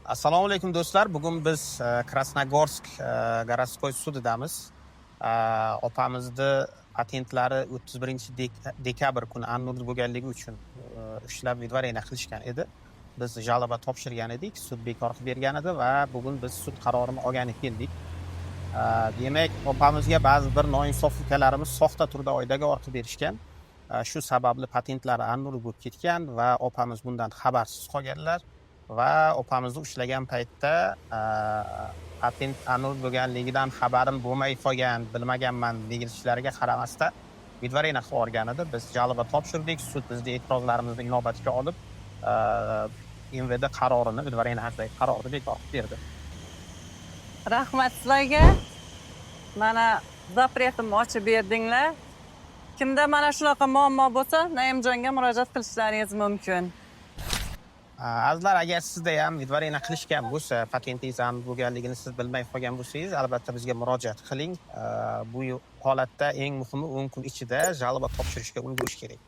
Assalomu alaykum do'stlar. Bugun biz Krasnogorsk Городской sudidamiz. Opamizni patentlari 31-dekabr kuni annulled bo'lganligi uchun ushlab vidvarena qilishgan edi. Biz жалоба topshirgan edik, sud bekor qilib bergan edi va bugun biz sud qarorini olgani keldik. Demak, opamizga ba'zi bir noinsofliklarimiz soxta turda oidaga ortib berishgan. Shu sababli patentlari annulled bo'lib ketgan va opamiz bundan xabarsiz qolganlar. Va opamizni ushlagan paytda patent annulled bo'lganligidan xabarim bo'lmay qolgan, bilmaganman deyilishlariga qaramasdan vidvarena qilib yuborgan edi. Biz жалоба topshirdik, sud bizning e'tirozlarimizni inobatga olib, MVD qarorini, vidvarena haqidagi qarorni bekor qilib berdi. Rahmat sizlarga. Mana zapretimni ochib berdinglar. Kimda mana shunaqa muammo bo'lsa, Naimjonga murojaat qilishlaringiz mumkin. Azizlar, agar sizda ham vidvarena qilishgan bo'lsa, patentingiz annulled bo'lganligini siz bilmay qolgan bo'lsangiz, albatta bizga murojaat qiling. Bu holatda eng muhimi 10 kun ichida жалоба topshirishga ulgurish kerak.